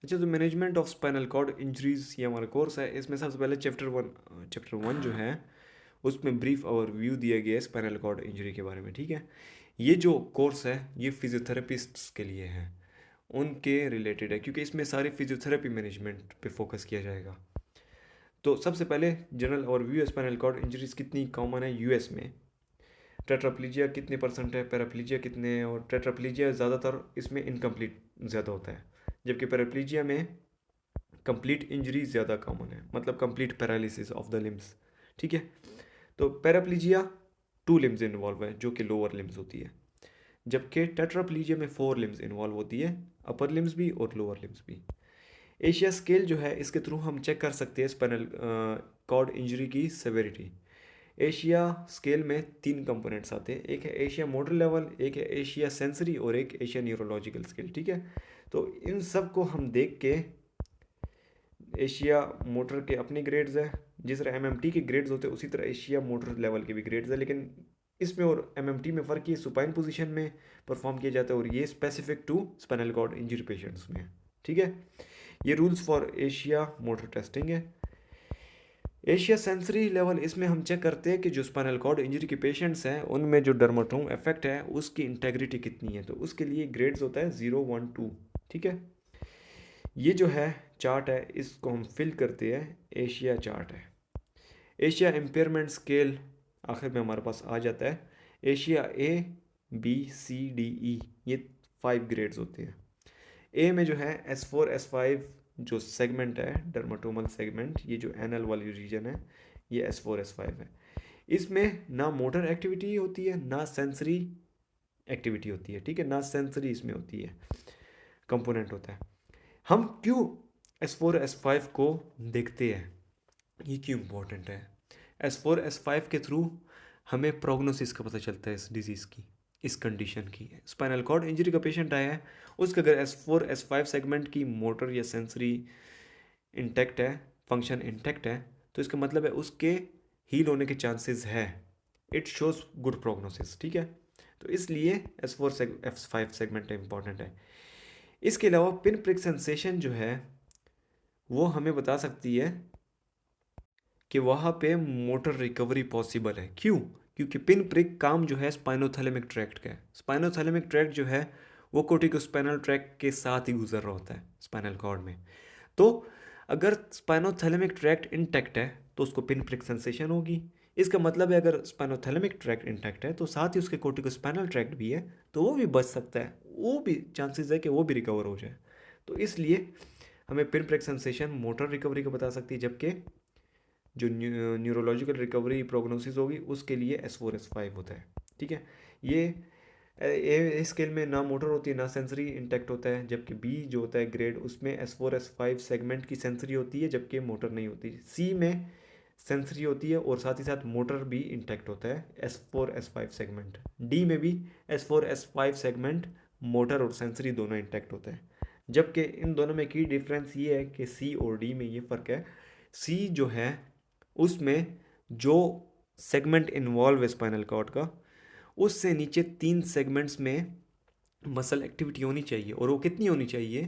अच्छा, तो management of spinal cord injuries ये हमारा कोर्स है। इसमें सबसे पहले चैप्टर 1 जो है उसमें ब्रीफ ओवरव्यू दिया गया है स्पाइनल कॉर्ड इंजरी के बारे में, ठीक है। ये जो कोर्स है ये फिजियोथेरेपिस्ट्स के लिए है, उनके रिलेटेड है, क्योंकि इसमें सारे फिजियोथेरेपी मैनेजमेंट पे फोकस किया जाएगा। तो सबसे पहले general overview, spinal cord injuries कितनी कॉमन है यूएस में, टेट्राप्लीजिया कितने परसेंट है, पैराप्लीजिया कितने हैं, और टेट्राप्लीजिया ज़्यादातर इसमें इनकम्प्लीट ज़्यादा होता है, जबकि पैराप्लीजिया में कंप्लीट इंजरी ज़्यादा कॉमन है, मतलब complete paralysis of the limbs, ठीक है। तो पैराप्लीजिया 2 लिम्स इन्वॉल्व है जो कि लोअर लिम्स होती है, जबकि टेट्राप्लीजिया में 4 लिम्स इन्वॉल्व होती है, अपर लिम्स भी और लोअर लिम्स भी। एशिया स्केल जो है इसके थ्रू हम चेक कर सकते हैं स्पाइनल कॉर्ड इंजरी की सेवेरिटी। एशिया स्केल में 3 कंपोनेंट्स आते हैं, एक है एशिया मोटर लेवल, एक है एशिया सेंसरी और एक एशिया न्यूरोलॉजिकल स्केल, ठीक है। तो इन सब को हम देख के, एशिया मोटर के अपने ग्रेड्स हैं, जिस तरह एमएमटी के ग्रेड्स होते हैं उसी तरह एशिया मोटर लेवल के भी ग्रेड्स हैं, लेकिन इसमें और एमएमटी में फ़र्क ये सुपाइन पोजीशन में परफॉर्म किया जाता है और ये specific to spinal cord injury patients में है, ठीक है। ये rules for ASIA motor testing है। एशिया सेंसरी लेवल, इसमें हम चेक करते हैं कि जो स्पाइनल कॉर्ड इंजरी के पेशेंट्स हैं उनमें जो डर्माटोम इफेक्ट है उसकी इंटेग्रिटी कितनी है, तो उसके लिए ग्रेड्स होता है 0, 1, 2, ठीक है। ये जो है चार्ट है इसको हम फिल करते हैं, एशिया चार्ट है। एशिया इम्पेयरमेंट स्केल आखिर में हमारे पास आ जाता है। Asia A, B, C, D, E, ये 5 ग्रेड्स होते हैं। ए में जो है S4 S5 जो सेगमेंट है, डर्माटोमल सेगमेंट, ये जो एनल वाली रीजन है, ये S4 S5 है। इसमें ना मोटर एक्टिविटी होती है ना सेंसरी एक्टिविटी होती है, ठीक है, ना सेंसरी इसमें होती है, कंपोनेंट होता है। हम क्यों S4 S5 को देखते हैं, ये क्यों इम्पोर्टेंट है। S4 S5 के थ्रू हमें प्रोग्नोसिस का पता चलता है इस डिजीज़ की, इस कंडीशन की। स्पाइनल कॉर्ड इंजरी का पेशेंट आया है, उसके अगर S4 S5 सेगमेंट की मोटर या सेंसरी इंटैक्ट है, फंक्शन इंटैक्ट है, तो इसका मतलब है उसके हील होने के चांसेस है, इट शोज गुड प्रोग्नोसिस, ठीक है। तो इसलिए S4 S5 सेगमेंट इंपॉर्टेंट है। इसके अलावा पिन प्रिक सेंसेशन जो है वो हमें बता सकती है कि वहाँ पे मोटर रिकवरी पॉसिबल है। क्यों? क्योंकि पिन प्रिक काम जो है स्पाइनोथैलेमिक ट्रैक्ट का है। स्पाइनोथैलेमिक ट्रैक्ट जो है वो कोर्टिकोस्पाइनल ट्रैक्ट के साथ ही गुजर रहा होता है स्पाइनल कॉर्ड में। तो अगर स्पाइनोथैलेमिक ट्रैक्ट इंटैक्ट है तो उसको पिन प्रिक सेंसेशन होगी। इसका मतलब है अगर स्पाइनोथैलेमिक ट्रैक्ट इंटैक्ट है तो साथ ही उसके कोर्टिकोस्पाइनल ट्रैक्ट भी है, तो वो भी बच सकता है, वो भी चांसेस है कि वो भी रिकवर हो जाए। तो इसलिए हमें pin prick sensation motor recovery को बता सकती है, जबकि जो न्यूरोलॉजिकल रिकवरी प्रोग्नोसिस होगी उसके लिए S4 S5 होता है, ठीक है। ये ए स्केल में ना मोटर होती है ना सेंसरी इंटैक्ट होता है, जबकि बी जो होता है ग्रेड उसमें S4 S5 सेगमेंट की सेंसरी होती है जबकि मोटर नहीं होती। सी में सेंसरी होती है और साथ ही साथ मोटर भी इंटैक्ट होता है, S4 S5 सेगमेंट। डी में भी S4 S5 सेगमेंट, मोटर और सेंसरी दोनों इंटैक्ट होता है, जबकि इन दोनों में की डिफरेंस ये है कि सी और डी में ये फ़र्क है। सी जो है उसमें जो सेगमेंट इन्वॉल्व है स्पाइनल कॉर्ड का, उससे नीचे 3 सेगमेंट्स में मसल एक्टिविटी होनी चाहिए, और वो कितनी होनी चाहिए,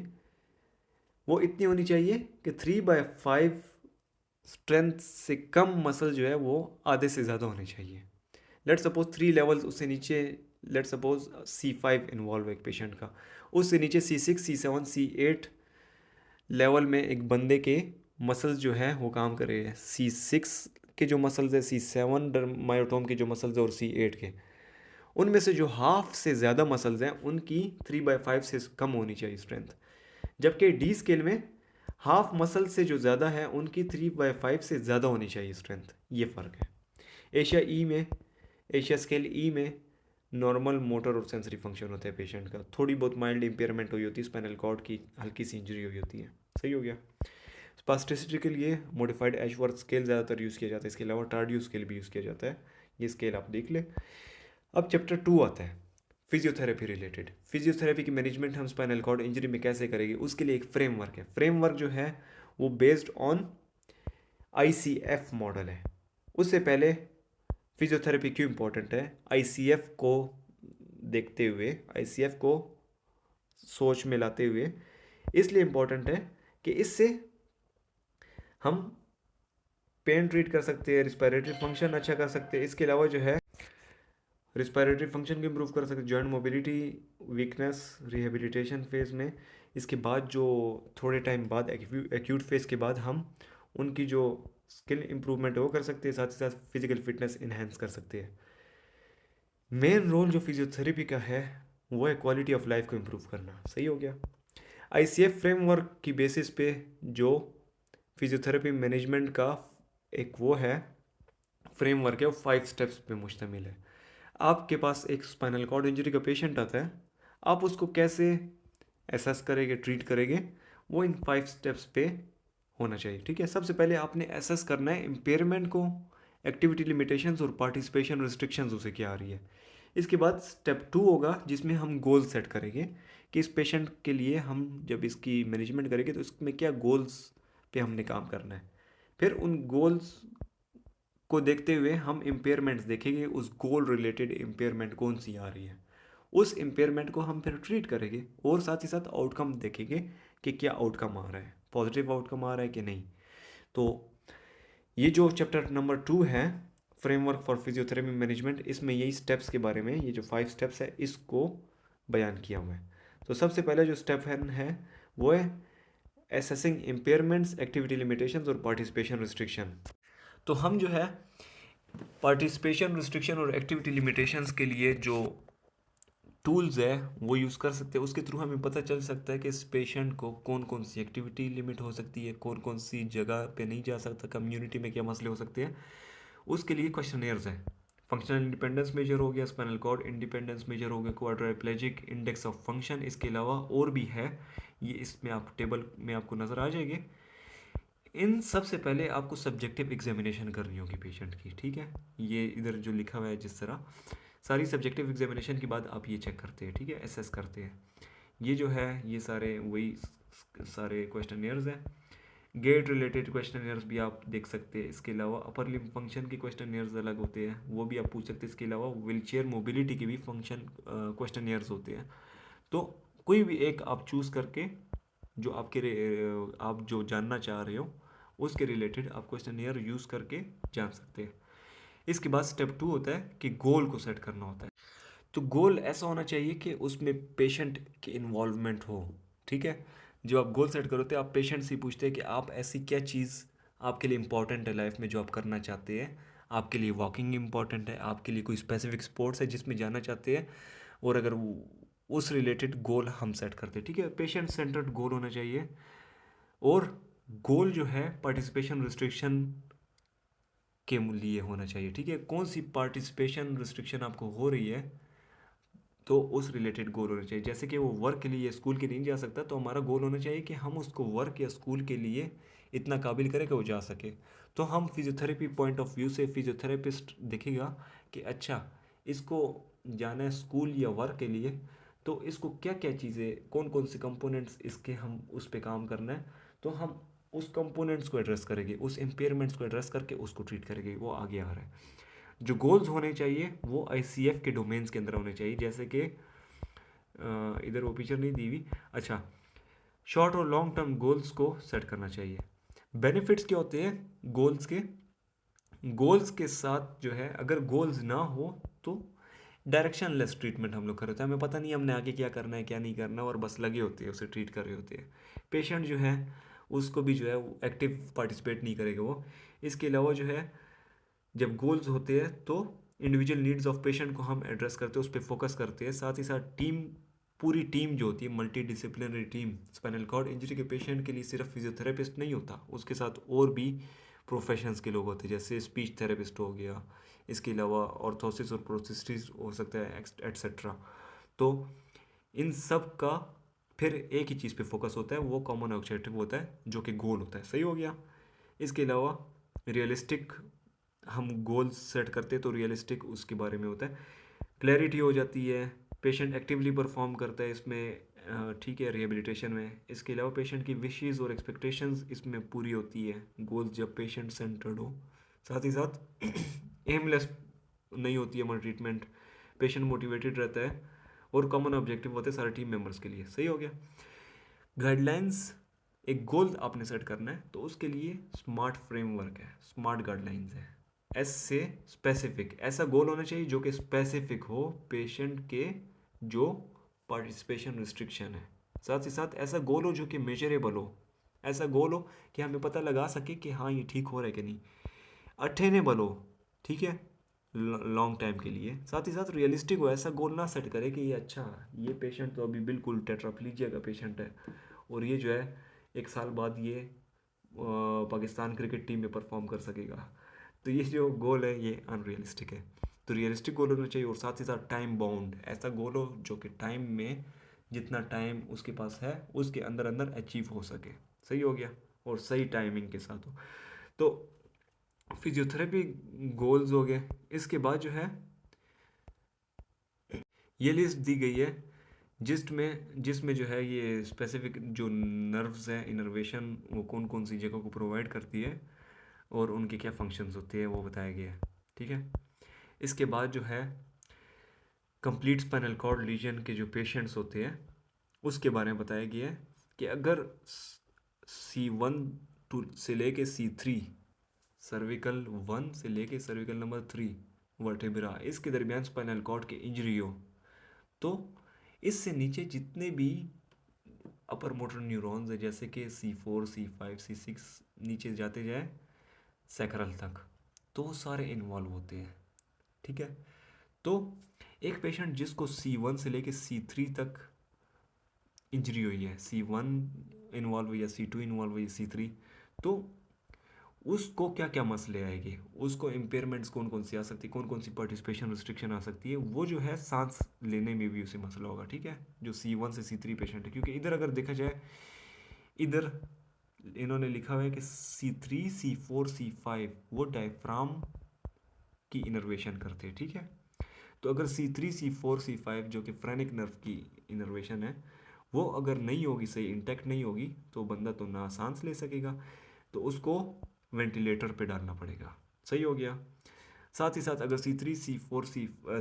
वो इतनी होनी चाहिए कि 3/5 स्ट्रेंथ से कम मसल जो है वो आधे से ज़्यादा होने चाहिए। लेट सपोज 3 लेवल्स उससे नीचे, लेट सपोज C5 इन्वॉल्व है एक पेशेंट का, उससे नीचे C6 C7 C8 लेवल में एक बंदे के मसल्स जो है वो काम कर रहे हैं। C6 के जो मसल्स है, C7 मायोटोम के जो मसल्स है और C8 के, उनमें से जो हाफ से ज़्यादा मसल्स हैं उनकी 3/5 से कम होनी चाहिए स्ट्रेंथ, जबकि डी स्केल में हाफ मसल से जो ज़्यादा है उनकी 3/5 से ज़्यादा होनी चाहिए स्ट्रेंथ। ये फ़र्क है। एशिया ई में, एशिया स्केल ई में नॉर्मल मोटर और सेंसरी फंक्शन होता है पेशेंट का, थोड़ी बहुत माइल्ड इंपेयरमेंट हुई होती है, स्पाइनल कॉर्ड की हल्की सी इंजरी हुई होती है। सही हो गया। स्पास्टिसिटी के लिए मॉडिफाइड एशवर्थ स्केल ज़्यादातर यूज़ किया जाता है, इसके अलावा टार्डियो स्केल भी यूज़ किया जाता है। ये स्केल आप देख लें। अब चैप्टर 2 आता है फिजियोथेरेपी रिलेटेड। फिजियोथेरेपी की मैनेजमेंट हम स्पाइनल कॉर्ड इंजरी में कैसे करेंगे, उसके लिए एक फ्रेमवर्क है। फ्रेमवर्क जो है वो बेस्ड ऑन ICF मॉडल है। उससे पहले फिजियोथेरेपी क्यों इंपॉर्टेंट है, ICF को देखते हुए, ICF को सोच में लाते हुए इसलिए इम्पोर्टेंट है कि इससे हम पेन ट्रीट कर सकते हैं, रिस्पायरेटरी फंक्शन अच्छा कर सकते हैं। इसके अलावा जो है रिस्पायरेटरी फंक्शन को इम्प्रूव कर सकते हैं, joint mobility, weakness, rehabilitation phase में। इसके बाद जो थोड़े टाइम बाद एक्यूट फेज़ के बाद हम उनकी जो स्किल इम्प्रूवमेंट है वो कर सकते हैं, साथ ही साथ फिजिकल फिटनेस इन्हेंस कर सकते हैं। मेन रोल जो फिजियोथेरेपी का है वो है क्वालिटी ऑफ लाइफ को इम्प्रूव करना। सही हो गया। आईसीएफ फ्रेमवर्क की बेसिस पे जो फिजियोथेरेपी मैनेजमेंट का एक वो है फ्रेमवर्क है, वो 5 स्टेप्स पे मुश्तमिल है। आपके पास एक स्पाइनल कॉर्ड इंजरी का पेशेंट आता है, आप उसको कैसे एसेस करेंगे, ट्रीट करेंगे, वो इन 5 स्टेप्स पे होना चाहिए। ठीक है, सबसे पहले आपने एसेस करना है इम्पेयरमेंट को, एक्टिविटी लिमिटेशंस और पार्टिसिपेशन रिस्ट्रिक्शंस उसे क्या आ रही है। इसके बाद स्टेप 2 होगा जिसमें हम गोल सेट करेंगे कि इस पेशेंट के लिए हम जब इसकी मैनेजमेंट करेंगे तो इसमें क्या गोल्स पे हमने काम करना है। फिर उन गोल्स को देखते हुए हम इम्पेयरमेंट्स देखेंगे, उस गोल रिलेटेड इम्पेयरमेंट कौन सी आ रही है, उस इम्पेयरमेंट को हम फिर ट्रीट करेंगे और साथ ही साथ आउटकम देखेंगे कि क्या आउटकम आ रहा है, पॉजिटिव आउटकम आ रहा है कि नहीं। तो ये जो चैप्टर नंबर 2 है फ्रेमवर्क फॉर फिजियोथेरेपी मैनेजमेंट, इसमें यही स्टेप्स के बारे में, ये जो 5 स्टेप्स है इसको बयान किया हुआ है। तो सबसे पहले जो स्टेप है वो है एसेसिंग इम्पेयरमेंट्स, एक्टिविटी लिमिटेशंस और पार्टिसिपेशन रिस्ट्रिक्शन। तो हम जो है पार्टिसिपेशन रिस्ट्रिक्शन और एक्टिविटी लिमिटेशंस के लिए जो टूल्स है वो यूज़ कर सकते हैं। उसके थ्रू हमें पता चल सकता है कि इस पेशेंट को कौन कौन सी एक्टिविटी लिमिट हो सकती है, कौन कौन सी जगह पे नहीं जा सकता, कम्युनिटी में क्या मसले हो सकते हैं। उसके लिए क्वेश्चनेयर्स हैं। फंक्शनल इंडिपेंडेंस मेजर हो गया, स्पाइनल कॉर्ड इंडिपेंडेंस मेजर हो गया, क्वाड्रिप्लेजिक इंडेक्स ऑफ फंक्शन, इसके अलावा और भी है, ये इसमें आप टेबल में आपको नज़र आ जाएंगे। इन सबसे पहले आपको सब्जेक्टिव एग्जामिनेशन करनी होगी पेशेंट की। ठीक है, ये इधर जो लिखा हुआ है जिस तरह, सारी सब्जेक्टिव एग्जामिनेशन के बाद आप ये चेक करते हैं। ठीक है, एसेस करते हैं। ये जो है ये सारे वही सारे क्वेश्चनियर्स हैं। गेट रिलेटेड क्वेश्चनियर्स भी आप देख सकते हैं। इसके अलावा अपर लिम्ब फंक्शन के क्वेश्चनियर्स अलग होते हैं, वो भी आप पूछ सकते हैं। इसके अलावा व्हीलचेयर मोबिलिटी के भी फंक्शन क्वेश्चनियर्स होते हैं। तो कोई भी एक आप चूज़ करके जो आप जो जानना चाह रहे हो उसके रिलेटेड आप क्वेश्चनियर यूज़ करके जान सकते हैं। इसके बाद स्टेप 2 होता है कि गोल को सेट करना होता है। तो गोल ऐसा होना चाहिए कि उसमें पेशेंट की इन्वॉल्वमेंट हो। ठीक है, जब आप गोल सेट करोगे आप पेशेंट से पूछते हैं कि आप ऐसी क्या चीज़ आपके लिए इंपॉर्टेंट है लाइफ में जो आप करना चाहते हैं। आपके लिए वॉकिंग इंपॉर्टेंट है, आपके लिए कोई स्पेसिफिक स्पोर्ट्स है जिसमें जाना चाहते हैं, और अगर उस रिलेटेड गोल हम सेट करते हैं। ठीक है, पेशेंट सेंटर्ड गोल होना चाहिए। और गोल जो है पार्टिसिपेशन रिस्ट्रिक्शन के लिए होना चाहिए। ठीक है, कौन सी पार्टिसिपेशन रिस्ट्रिक्शन आपको हो रही है तो उस रिलेटेड गोल होना चाहिए। जैसे कि वो वर्क के लिए या स्कूल के लिए नहीं जा सकता, तो हमारा गोल होना चाहिए कि हम उसको वर्क या स्कूल के लिए इतना काबिल करें कि वो जा सके। तो हम फिजियोथेरेपी पॉइंट ऑफ व्यू से फिजियोथेरेपिस्ट देखेगा कि अच्छा इसको जाना है स्कूल या वर्क के लिए, तो इसको क्या क्या चीज़ें, कौन कौन से कंपोनेंट्स इसके हम उस पर काम करना है, तो हम उस कंपोनेंट्स को एड्रेस करेंगे, उस इम्पेयरमेंट्स को एड्रेस करके उसको ट्रीट करेंगे। वो आगे आ रहा है। जो गोल्स होने चाहिए वो आईसीएफ के डोमेन्स के अंदर होने चाहिए। जैसे कि इधर वो पिक्चर नहीं दी हुई। अच्छा, शॉर्ट और लॉन्ग टर्म गोल्स को सेट करना चाहिए। बेनिफिट्स क्या होते हैं गोल्स के? गोल्स के साथ जो है अगर गोल्स ना हो तो डायरेक्शन लेस ट्रीटमेंट हम लोग कर रहे होते हैं, हमें पता नहीं हमने आगे क्या करना है क्या नहीं करना, और बस लगे होते हैं उसे ट्रीट कर रहे होते हैं। पेशेंट जो है उसको भी जो है एक्टिव पार्टिसिपेट नहीं करेगा वो। इसके अलावा जो है जब गोल्स होते हैं तो इंडिविजुअल नीड्स ऑफ पेशेंट को हम एड्रेस करते हैं, उस पर फोकस करते हैं। साथ ही साथ टीम, पूरी टीम जो होती है multidisciplinary team, spinal cord injury के पेशेंट के लिए सिर्फ फिजियोथेरेपिस्ट नहीं होता, उसके साथ और भी प्रोफेशंस के लोग होते हैं, जैसे स्पीच थेरेपिस्ट हो गया, इसके अलावा ऑर्थोसिस और प्रोस्थेसिस हो सकता है, एट्सेट्रा। तो इन सब का फिर एक ही चीज़ पे फोकस होता है, वो कॉमन ऑब्जेक्टिव होता है जो कि गोल होता है। सही हो गया। इसके अलावा रियलिस्टिक हम गोल्स सेट करते हैं तो रियलिस्टिक उसके बारे में होता है। क्लैरिटी हो जाती है, पेशेंट एक्टिवली परफॉर्म करता है इसमें। ठीक है, रिहेबिलिटेशन में। इसके अलावा पेशेंट की विशेज़ और एक्सपेक्टेशंस इसमें पूरी होती है गोल्स जब पेशेंट सेंटर्ड हो। साथ ही साथ एमलेस नहीं होती है हमारी ट्रीटमेंट, पेशेंट मोटिवेटेड रहता है और कॉमन ऑब्जेक्टिव होते हैं सारे टीम मेंबर्स के लिए। सही हो गया। गाइडलाइंस, एक गोल आपने सेट करना है तो उसके लिए स्मार्ट फ्रेमवर्क है, स्मार्ट गाइडलाइंस है। एस से स्पेसिफिक, ऐसा गोल होना चाहिए जो कि स्पेसिफिक हो पेशेंट के जो पार्टिसिपेशन रिस्ट्रिक्शन है। साथ ही साथ ऐसा गोल हो जो कि मेजरेबल हो, ऐसा गोल हो कि हमें पता लगा सके कि हाँ ये ठीक हो रहा है कि नहीं। अटेनेबल हो, ठीक है, लॉन्ग टाइम के लिए। साथ ही साथ रियलिस्टिक हो, ऐसा गोल ना सेट करे कि ये अच्छा ये पेशेंट तो अभी बिल्कुल टेट्राप्लीजिया का पेशेंट है और ये जो है 1 साल बाद ये पाकिस्तान क्रिकेट टीम में परफॉर्म कर सकेगा। तो ये जो गोल है ये अनरियलिस्टिक है। तो रियलिस्टिक गोल होना चाहिए और साथ ही साथ टाइम बाउंड, ऐसा गोल हो जो कि टाइम में जितना टाइम उसके पास है उसके अंदर अंदर अचीव हो सके। सही हो गया, और सही टाइमिंग के साथ हो। तो फिजियोथेरेपी गोल्स हो गए। इसके बाद जो है ये लिस्ट दी गई है जिसमें जो है ये स्पेसिफिक जो नर्व्स हैं, इनर्वेशन, वो कौन कौन सी जगह को प्रोवाइड करती है और उनके क्या फंक्शंस होते हैं वो बताया गया है। ठीक है। इसके बाद जो है कंप्लीट स्पाइनल कॉर्ड लीजन के जो पेशेंट्स होते हैं उसके बारे में बताया गया है कि अगर C1 टू से लेके C3, सर्विकल 1 से लेके सर्विकल नंबर 3 वर्टेब्रा, इसके दरमियान स्पाइनल कॉर्ड की इंजरी हो तो इससे नीचे जितने भी अपर मोटर न्यूरॉन्स है जैसे कि C4, C5, C6 नीचे जाते जाए सैक्रल तक, तो वो सारे इन्वॉल्व होते हैं। ठीक है। तो एक पेशेंट जिसको C1 से लेके C3 तक इंजरी हुई है, C1 इन्वॉल्व हुई है, C2 इन्वॉल्व हुई है, C3, तो उसको क्या क्या मसले आएंगे, उसको इम्पेयरमेंट्स कौन कौन सी आ सकती है, कौन कौन सी पार्टिसिपेशन रिस्ट्रिक्शन आ सकती है, वो जो है सांस लेने में भी उसे मसला होगा। ठीक है, जो C1 से C3 पेशेंट है, क्योंकि इधर अगर देखा जाए इधर इन्होंने लिखा हुआ है कि C3, C4, C5 वो डायफ्राम की इनर्वेशन करते हैं। ठीक है। तो अगर C3, C4, C5 जो कि फ्रेनिक नर्व की इनर्वेशन है वो अगर नहीं होगी, सही इंटैक्ट नहीं होगी, तो बंदा तो ना सांस ले सकेगा, तो उसको वेंटिलेटर पे डालना पड़ेगा। सही हो गया। साथ ही साथ अगर C3, C4,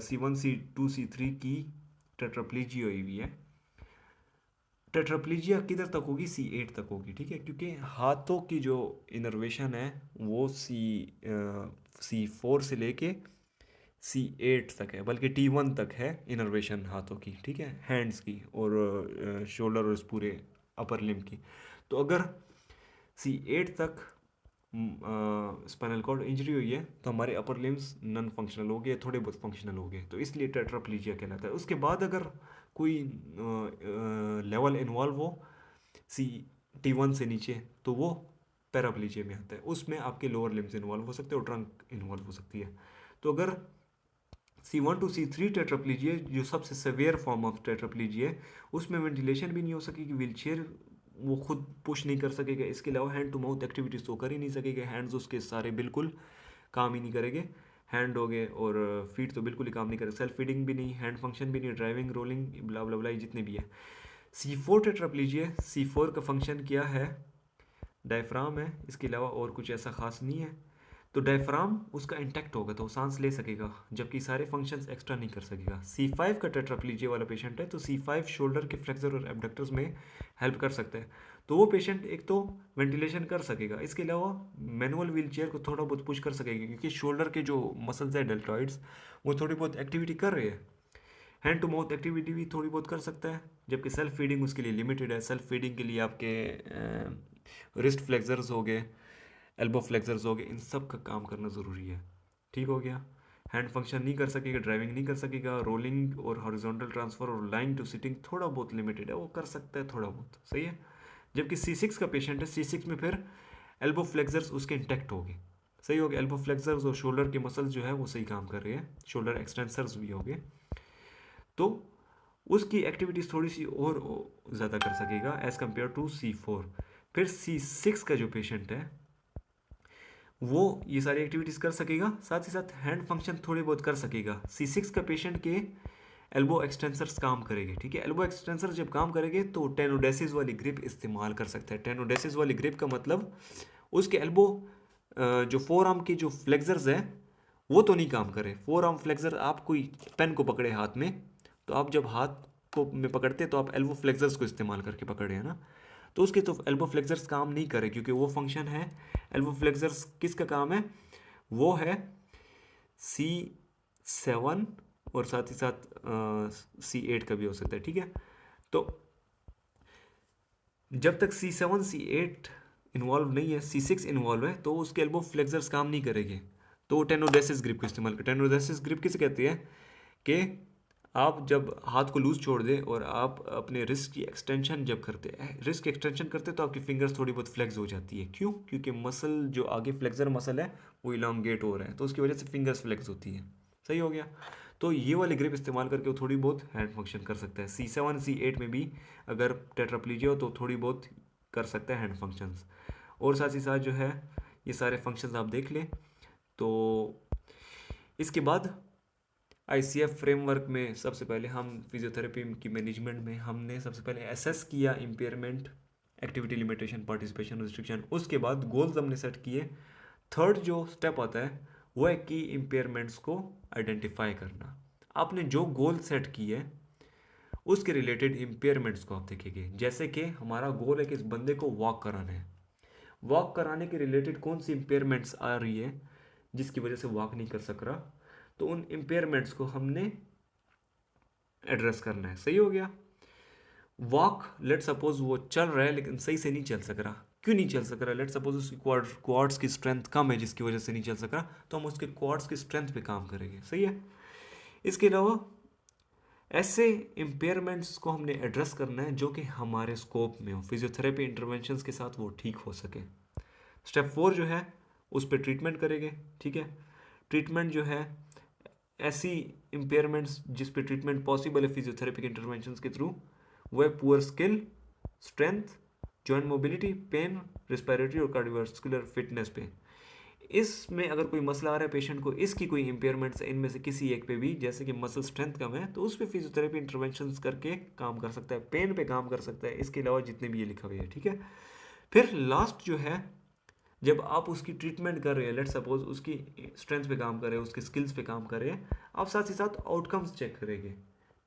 C1, C2, C3 की टेट्राप्लीजिया हुई है, टेट्राप्लीजिया किधर तक होगी, C8 तक होगी। ठीक है, क्योंकि हाथों की जो इनर्वेशन है वो C4 से लेके C8 तक है, बल्कि T1 तक है इनर्वेशन हाथों की। ठीक है, हैंड्स की और शोल्डर और इस पूरे अपर लिम्ब की। तो अगर C8 तक स्पाइनल कॉर्ड इंजरी हुई है तो हमारे अपर लिम्स नॉन फंक्शनल हो गए, थोड़े बहुत फंक्शनल हो गए, तो इसलिए टेट्राप्लीजिया कहलाता है। उसके बाद अगर कोई लेवल इन्वॉल्व हो सी T1 से नीचे तो वो पैराप्लीजिया में आता है, उसमें आपके लोअर लिम्स इन्वॉल्व हो सकते हैं और ट्रंक इन्वॉल्व हो सकती है। तो अगर C1 टू C3 टेट्राप्लीजिया जो सबसे सेवियर फॉर्म ऑफ टेट्राप्लीजिया है उसमें वेंटिलेशन भी नहीं हो सकेगी, व्हीलचेयर वो खुद पुश नहीं कर सकेगा, इसके अलावा हैंड टू माउथ एक्टिविटीज तो कर ही नहीं सकेगा, हैंड्स उसके सारे बिल्कुल काम ही नहीं करेंगे, हैंड हो गए और फीट तो बिल्कुल ही काम नहीं करेगा, सेल्फ फीडिंग भी नहीं, हैंड फंक्शन भी नहीं, ड्राइविंग, रोलिंग, ब्ला ब्ला ब्ला जितने भी है। C4 टेट्राप्लीजिया, C4 का फंक्शन क्या है, डायफ्राम है, इसके अलावा और कुछ ऐसा खास नहीं है। तो डायफ्राम उसका इंटैक्ट होगा तो वो सांस ले सकेगा, जबकि सारे फंक्शंस एक्स्ट्रा नहीं कर सकेगा। C5 का टेट्राप्लीजिया वाला पेशेंट है तो C5 शोल्डर के फ्लेक्सर और एब्डक्टर्स में हेल्प कर सकता है, तो वो पेशेंट एक तो वेंटिलेशन कर सकेगा, इसके अलावा मैनुअल व्हीलचेयर को थोड़ा बहुत पुश कर सकेगा, क्योंकि शोल्डर के जो मसल्स है डेल्टॉइड्स वो थोड़ी बहुत एक्टिविटी कर रहे हैं, हैंड टू माउथ एक्टिविटी भी थोड़ी बहुत कर सकता है, जबकि सेल्फ फीडिंग उसके लिए लिमिटेड है। सेल्फ फीडिंग के लिए आपके रिस्ट फ्लेक्सर्स हो गए, एल्बो फ्लेक्सर्स हो गए, इन सब का काम करना ज़रूरी है। ठीक हो गया। हैंड फंक्शन नहीं कर सकेगा, ड्राइविंग नहीं कर सकेगा, रोलिंग और हॉरिजॉन्टल ट्रांसफ़र और लाइन टू सिटिंग थोड़ा बहुत लिमिटेड है, वो कर सकता है थोड़ा बहुत। सही है। जबकि C6 का पेशेंट है, C6 में फिर एल्बो फ्लेक्सर्स उसके इंटैक्ट हो गए। सही हो गया, एल्बो फ्लेक्सर्स और शोल्डर के मसल्स जो है वो सही काम कर रहे हैं, शोल्डर एक्सटेंसर्स भी हो गए, तो उसकी एक्टिविटीज़ थोड़ी सी और ज़्यादा कर सकेगा एज़ कम्पेयर टू C4। फिर C6 का जो पेशेंट है वो ये सारी एक्टिविटीज़ कर सकेगा, साथ ही साथ हैंड फंक्शन थोड़े बहुत कर सकेगा। C6 का पेशेंट के एल्बो एक्सटेंसर्स काम करेंगे। ठीक है, एल्बो एक्सटेंसर जब काम करेंगे तो टेनोडेसिस वाली ग्रिप इस्तेमाल कर सकता है। टेनोडेसिस वाली ग्रिप का मतलब उसके एल्बो जो फोर आर्म के जो फ्लेक्सर्स हैं वो तो नहीं काम करे। फोर आर्म फ्लेक्सर, आप कोई पेन को पकड़े हाथ में, तो आप जब हाथ को में पकड़ते तो आप एल्बो फ्लेक्सर्स को इस्तेमाल करके पकड़े, है ना। तो उसके तो एल्बो फ्लेक्सर्स काम नहीं करे, क्योंकि वो फंक्शन है एल्बो फ्लेक्सर्स किसका काम है, वो है C7 और साथ ही साथ C8 का भी हो सकता है, ठीक है। तो जब तक C7 C8 इन्वॉल्व नहीं है, C6 इन्वॉल्व है, तो उसके एल्बो फ्लेक्सर्स काम नहीं करेंगे, तो वो टेनोडेसिस ग्रिप का इस्तेमाल करें। टेनोडेसिस ग्रिप किसे कहती है कि आप जब हाथ को लूज छोड़ दें और आप अपने रिस्ट की एक्सटेंशन जब करते हैं, रिस्ट की एक्सटेंशन करते हैं, तो आपकी फिंगर्स थोड़ी बहुत फ्लेक्स हो जाती है। क्यों? क्योंकि मसल जो आगे फ्लेक्सर मसल है वो इलांगेट हो रहा है, तो उसकी वजह से फिंगर्स फ्लेक्स होती है। सही हो गया। तो ये वाली ग्रिप इस्तेमाल करके वो थोड़ी बहुत हैंड फंक्शन कर सकता है। C7 C8 में भी अगर टेट्राप्लीजिया हो तो थोड़ी बहुत कर सकता है हैंड फंक्शंस। और साथ ही साथ जो है ये सारे फंक्शंस आप देख लें। तो इसके बाद ICF फ्रेमवर्क में सबसे पहले हम फिजियोथेरेपी की मैनेजमेंट में हमने सबसे पहले एसेस किया impairment, activity limitation, participation restriction. उसके बाद गोल्स हमने सेट किए। थर्ड जो स्टेप आता है वो है कि इम्पेयरमेंट्स को आइडेंटिफाई करना। आपने जो गोल सेट किए उसके रिलेटेड इम्पेयरमेंट्स को आप देखेंगे। जैसे कि हमारा गोल है कि इस बंदे को वॉक कराना है, वॉक कराने के रिलेटेड कौन सी इम्पेयरमेंट्स आ रही है जिसकी वजह से वॉक नहीं कर सक रहा, तो उन इम्पेयरमेंट्स को हमने एड्रेस करना है। सही हो गया। वॉक, लेट सपोज वो चल रहा है लेकिन सही से नहीं चल सक रहा। क्यों नहीं चल सक रहा? लेट सपोज उसकी क्वाड्स की स्ट्रेंथ कम है जिसकी वजह से नहीं चल सक रहा, तो हम उसके क्वाड्स की स्ट्रेंथ पे काम करेंगे। सही है। इसके अलावा ऐसे इम्पेयरमेंट्स को हमने एड्रेस करना है जो कि हमारे स्कोप में हो, फिजियोथेरेपी इंटरवेंशंस के साथ वो ठीक हो सके। स्टेप 4 जो है उस पर ट्रीटमेंट करेंगे। ठीक है। ट्रीटमेंट जो है ऐसी इम्पेयरमेंट्स जिस पे ट्रीटमेंट पॉसिबल है फिजियोथेरेपी के इंटरवेंशंस के थ्रू, वो है poor skill, strength, joint mobility, pain, respiratory और कार्डियोवास्कुलर फिटनेस पे। इसमें अगर कोई मसला आ रहा है पेशेंट को, इसकी कोई इम्पेयरमेंट्स है इनमें से किसी एक पे भी, जैसे कि मसल स्ट्रेंथ कम है, तो उस पर फिजियोथेरेपी इंटरवेंशंस करके काम कर सकता है, पेन पे काम कर सकता है। इसके अलावा जितने भी ये लिखा हुआ है। ठीक है। फिर लास्ट जो है, जब आप उसकी ट्रीटमेंट कर रहे हैं, लेट सपोज उसकी स्ट्रेंथ पे काम कर रहे हैं, उसकी स्किल्स पे काम कर रहे हैं, आप साथ ही साथ आउटकम्स चेक करेंगे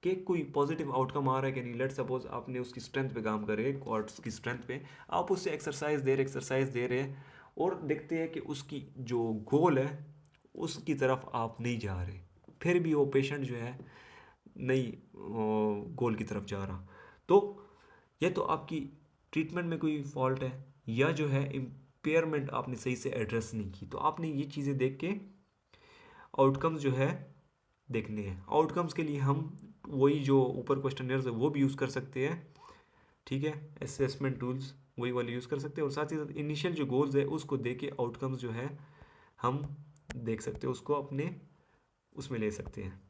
कि कोई पॉजिटिव आउटकम आ रहा है कि नहीं। लेट सपोज आपने उसकी स्ट्रेंथ पे काम कर रहे हैं, क्वाड्स की स्ट्रेंथ पे, आप उससे एक्सरसाइज दे रहे हैं और देखते हैं कि उसकी जो गोल है उसकी तरफ आप नहीं जा रहे, फिर भी वो पेशेंट जो है नहीं गोल की तरफ जा रहा, तो या तो आपकी ट्रीटमेंट में कोई फॉल्ट है, या जो है इम्पेयरमेंट आपने सही से एड्रेस नहीं की। तो आपने ये चीज़ें देख के आउटकम्स जो है देखने हैं। आउटकम्स के लिए हम वही जो ऊपर क्वेश्चनर्स है वो भी यूज़ कर सकते हैं। ठीक है। असेसमेंट टूल्स वही वाले यूज़ कर सकते हैं, और साथ ही साथ इनिशियल जो गोल्स है उसको देख के आउटकम्स जो है हम देख सकते हैं, उसको अपने उसमें ले सकते हैं।